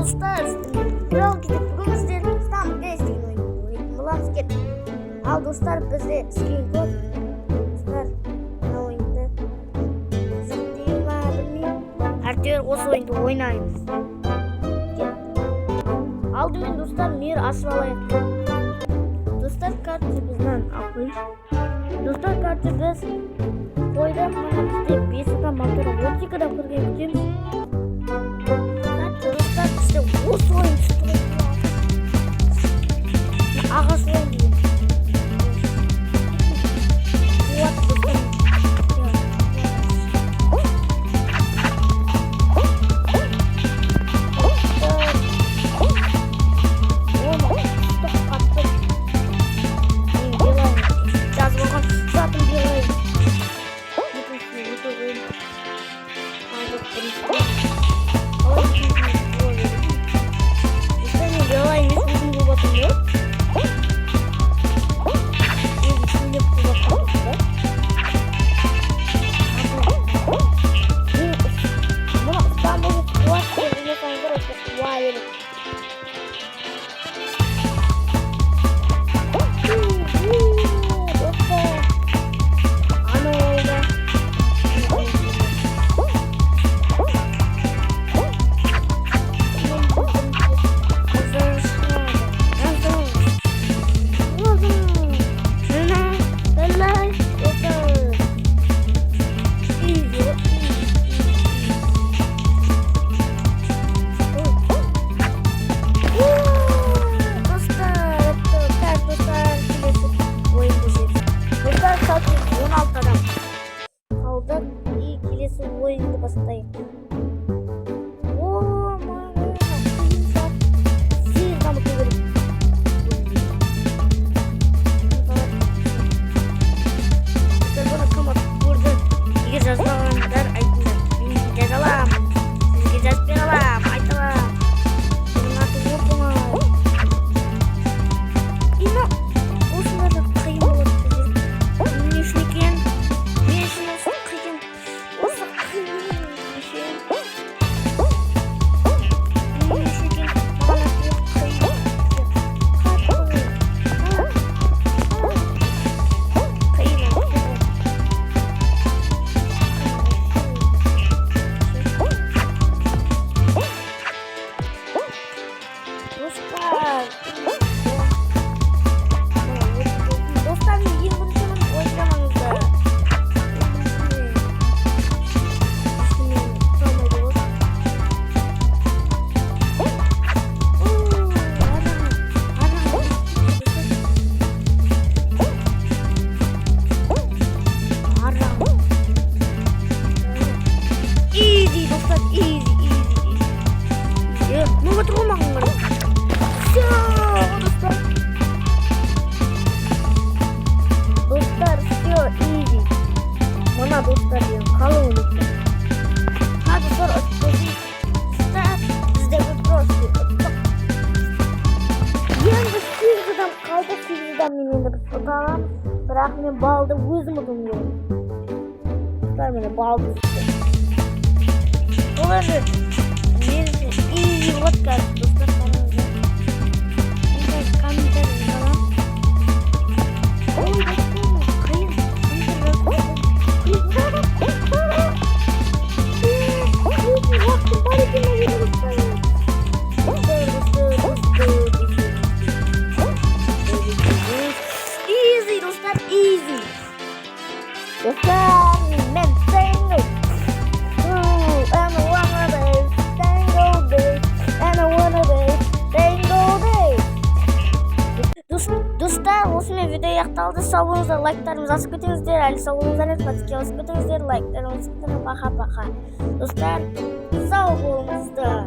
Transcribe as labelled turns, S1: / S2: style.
S1: dostlar, Kral gidip bugün sizler İstanbul Games деген ойын боламыз кет. Ал достар, бізде скрин код. Достар, мына ойынды зерттей ма білмеймін. Әйтеуір осы ойынды ойнаймыз. Алдымен достар, мир ашып алайық. Достар, карта бізден алайық. Достар, карта біз қойда мына бізде 5 адам мотор 12 адам кірген күтеміз. Достар, бізде осы ойын түсті. Ағаш ойын деген. Oyunu başlayın. Oo, man. Siz de mutlu olun. Telefonu kapat. Burada gireceğiz zamanlar. Gireceğiz alam. Gireceğiz bir alam. Aytalam. Bunun adı vurdum. İna. Osmanlı kıyım olur. Ne işleken? Ne işleken? Kıyım. Dostlar diyorum, kalın unuttum. Hadi sonra bizde bir prosu. Енді 8 адам қалды, 8 адам мен енді бір фото аламын. Бірақ мен балды өзім ұдым едім. Достар, мені балды үсті. Олар мен easy водка достар қалыңыздар. Мен комментарий жазамын. Ой, достар, қиын. Easy, dostlar, easy. Dostlar, men tango. And I wanna be tango day. And I wanna be tango day. Dostlar, осымен видео аяқталды. Сау болыңыздар, лайктарымызды асып кетіңіздер. Әлі сау болыңыздар, подписке басып кетіңіздер, лайктарымызды. Пока-пока. Достар, сау болыңыздар.